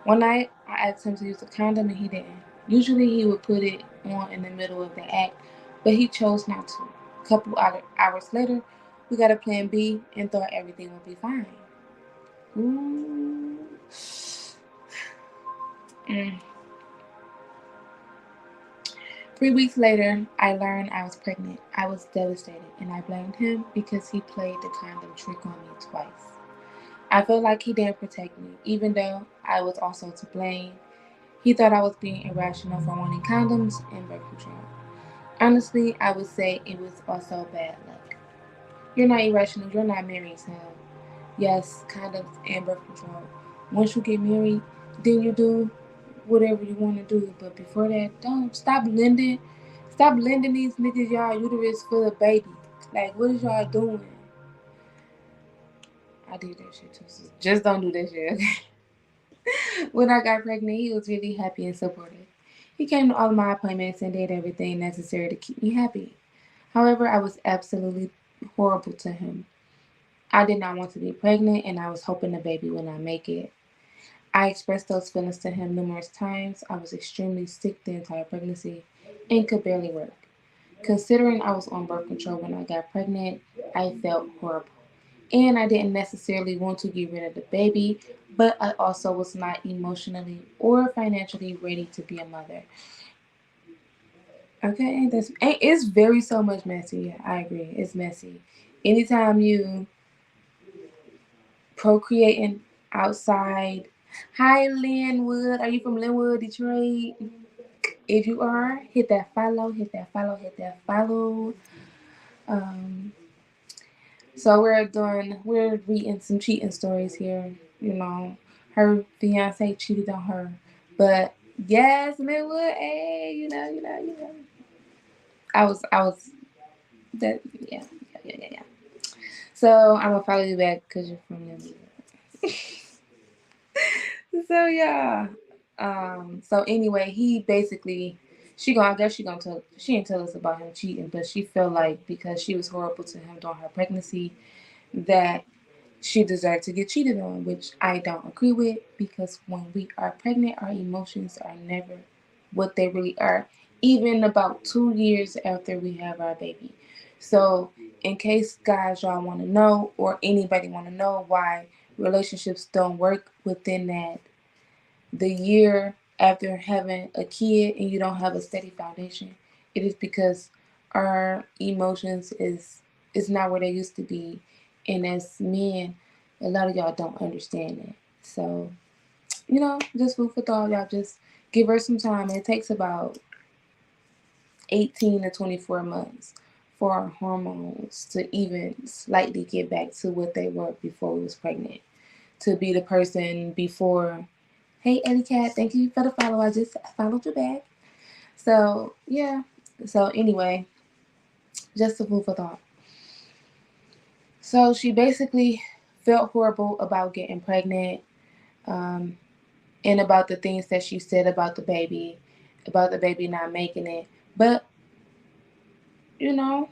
One night, I asked him to use a condom and he didn't. Usually, he would put it on in the middle of the act, but he chose not to. A couple hours later, we got a plan B and thought everything would be fine. Ooh. Mm. 3 weeks later, I learned I was pregnant. I was devastated and I blamed him because he played the condom trick on me twice. I felt like he didn't protect me, even though I was also to blame. He thought I was being irrational for wanting condoms and birth control. Honestly, I would say it was also bad luck. You're not irrational, you're not married, so yes, condoms and birth control. Once you get married, then you do whatever you want to do. But before that, don't stop lending these niggas y'all uterus for the baby. Like, what is y'all doing? I did that shit too. So just don't do that shit. When I got pregnant, he was really happy and supportive. He came to all of my appointments and did everything necessary to keep me happy. However, I was absolutely horrible to him. I did not want to be pregnant and I was hoping the baby would not make it. I expressed those feelings to him numerous times. I was extremely sick the entire pregnancy and could barely work. Considering I was on birth control when I got pregnant, I felt horrible. And I didn't necessarily want to get rid of the baby, but I also was not emotionally or financially ready to be a mother. Okay, it's very so much messy. Yeah, I agree. It's messy. Anytime you procreating outside. Hi, Linwood. Are you from Linwood, Detroit? If you are, hit that follow, hit that follow, hit that follow. Um, so we're reading some cheating stories here. You know, her fiance cheated on her, but yes, Linwood. Hey, you know. I was that. Yeah. So I'm gonna follow you back because you're from Linwood. So yeah. So anyway, he basically I guess she didn't tell us about him cheating, but she felt like because she was horrible to him during her pregnancy that she deserved to get cheated on, which I don't agree with because when we are pregnant, our emotions are never what they really are, even about 2 years after we have our baby. So, in case guys y'all want to know, or anybody want to know why relationships don't work within the year after having a kid and you don't have a steady foundation, it is because our emotions is not where they used to be, and as men, a lot of y'all don't understand it. So just food for thought. Y'all just give her some time. It takes about 18 to 24 months for our hormones to even slightly get back to what they were before we was pregnant. To be the person before, hey Eddie Cat, thank you for the follow. I just followed you back. So yeah. So anyway, just a food for thought. So she basically felt horrible about getting pregnant, um, and about the things that she said about the baby not making it. But you know,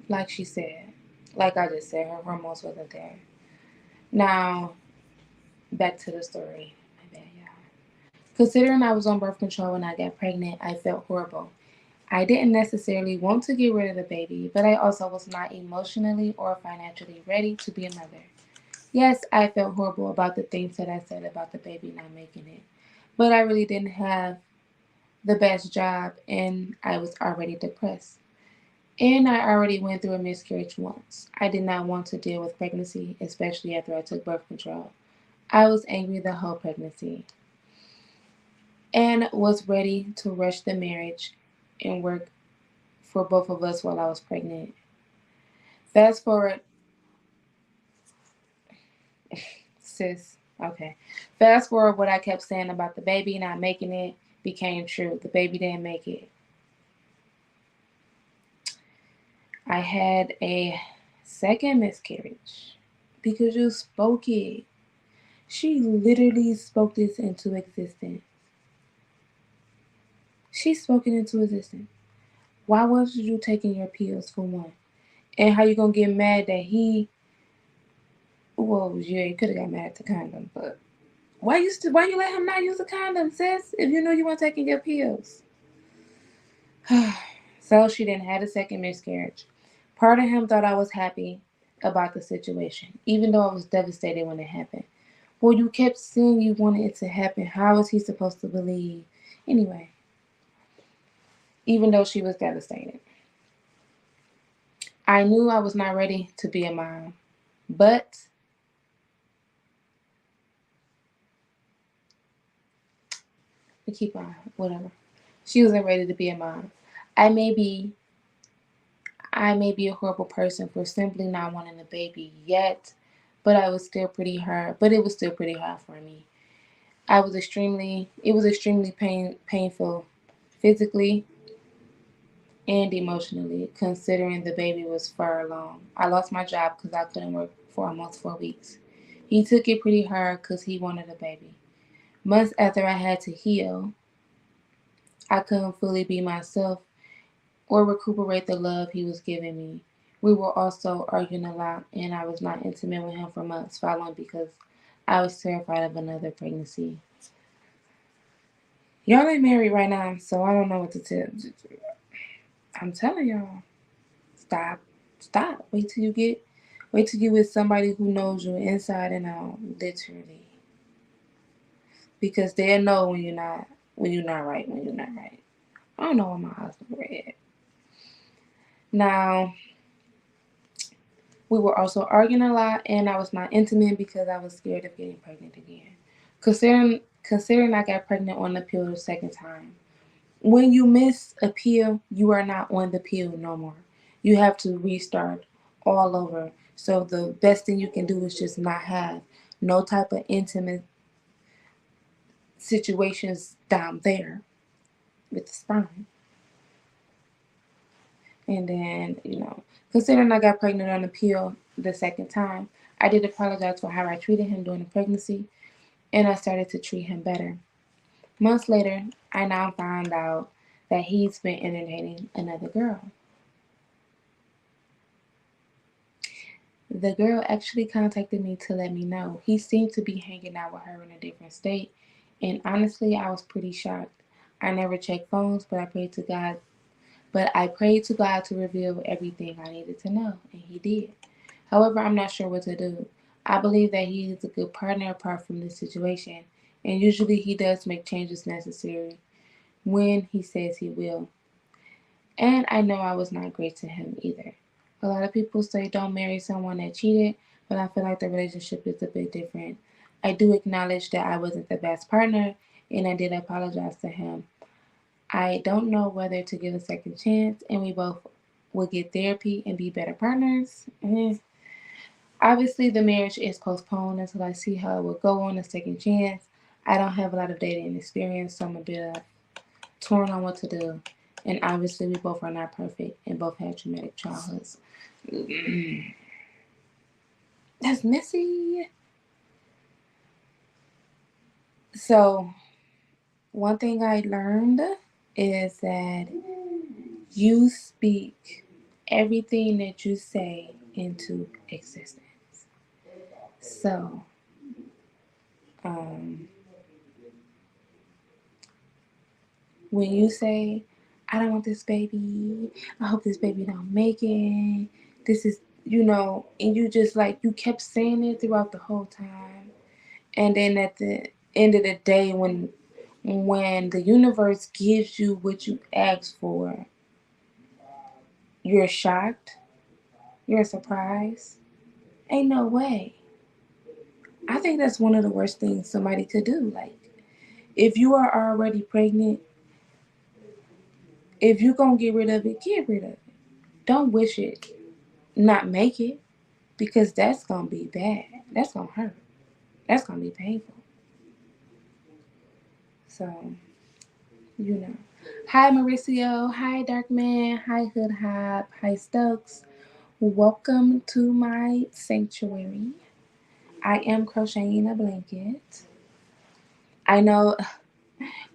like she said, like I just said, her hormones wasn't there. Now back to the story. My bad, y'all. Considering I was on birth control when I got pregnant, I felt horrible. I didn't necessarily want to get rid of the baby, but I also was not emotionally or financially ready to be a mother. Yes, I felt horrible about the things that I said about the baby not making it, but I really didn't have the best job and I was already depressed. And I already went through a miscarriage once. I did not want to deal with pregnancy, especially after I took birth control. I was angry the whole pregnancy and was ready to rush the marriage and work for both of us while I was pregnant. Fast forward, sis. Okay. Fast forward, what I kept saying about the baby not making it became true. The baby didn't make it. I had a second miscarriage because you spoke it. She literally spoke this into existence. She spoke it into existence. Why wasn't you taking your pills for one? And how you gonna get mad that he? Well, yeah, you could have got mad at the condom, but why you let him not use a condom, sis? If you knew you weren't taking your pills. So she didn't have a second miscarriage. Part of him thought I was happy about the situation, even though I was devastated when it happened. Well, you kept saying you wanted it to happen. How was he supposed to believe? Anyway, even though she was devastated, I knew I was not ready to be a mom. But we keep on, whatever. She wasn't ready to be a mom. I may be I may be a horrible person for simply not wanting a baby yet, but I was still pretty hard. But it was still pretty hard for me. It was extremely painful, physically and emotionally, considering the baby was far along. I lost my job because I couldn't work for almost 4 weeks. He took it pretty hard because he wanted a baby. Months after I had to heal, I couldn't fully be myself or recuperate the love he was giving me. We were also arguing a lot, and I was not intimate with him for months following because I was terrified of another pregnancy. Y'all ain't married right now, so I don't know what to tell. I'm telling y'all, stop, stop. Wait till you with somebody who knows you inside and out, literally, because they'll know when you're not right, when you're not right. I don't know what my husband read. Now, we were also arguing a lot, and I was not intimate because I was scared of getting pregnant again. Considering I got pregnant on the pill the second time. When you miss a pill, you are not on the pill no more. You have to restart all over. So the best thing you can do is just not have no type of intimate situations down there with the sperm. And then, considering I got pregnant on the pill the second time, I did apologize for how I treated him during the pregnancy, and I started to treat him better. Months later, I now found out that he's been entertaining another girl. The girl actually contacted me to let me know. He seemed to be hanging out with her in a different state, and honestly, I was pretty shocked. I never checked phones, but I prayed to God to reveal everything I needed to know, and he did. However, I'm not sure what to do. I believe that he is a good partner apart from this situation, and usually he does make changes necessary when he says he will. And I know I was not great to him either. A lot of people say don't marry someone that cheated, but I feel like the relationship is a bit different. I do acknowledge that I wasn't the best partner, and I did apologize to him. I don't know whether to give a second chance, and we both will get therapy and be better partners. Obviously, the marriage is postponed until I see how it will go on a second chance. I don't have a lot of dating experience, so I'm a bit torn on what to do. And obviously, we both are not perfect and both had traumatic childhoods. That's messy. So, one thing I learned is that you speak everything that you say into existence. So, um, when you say, I don't want this baby, I hope this baby don't make it, this is, and you just like, you kept saying it throughout the whole time. And then at the end of the day, when the universe gives you what you asked for, you're shocked, you're surprised. Ain't no way. I think that's one of the worst things somebody could do. Like, if you are already pregnant, if you're gonna get rid of it, get rid of it. Don't wish it, not make it, because that's gonna be bad. That's gonna hurt. That's gonna be painful. So, you know. Hi Mauricio. Hi Darkman. Hi Hood Hop. Hi Stokes. Welcome to my sanctuary. I am crocheting a blanket. I know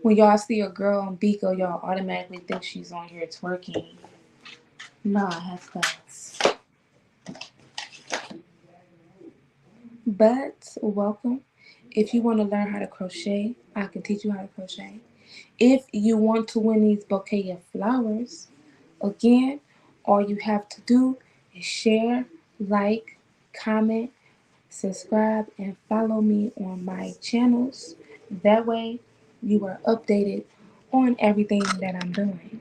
when y'all see a girl on Biko, y'all automatically think she's on here twerking. No, I have class. But welcome. If you want to learn how to crochet, I can teach you how to crochet. If you want to win these bouquet of flowers, again, all you have to do is share, like, comment, subscribe, and follow me on my channels. That way, you are updated on everything that I'm doing.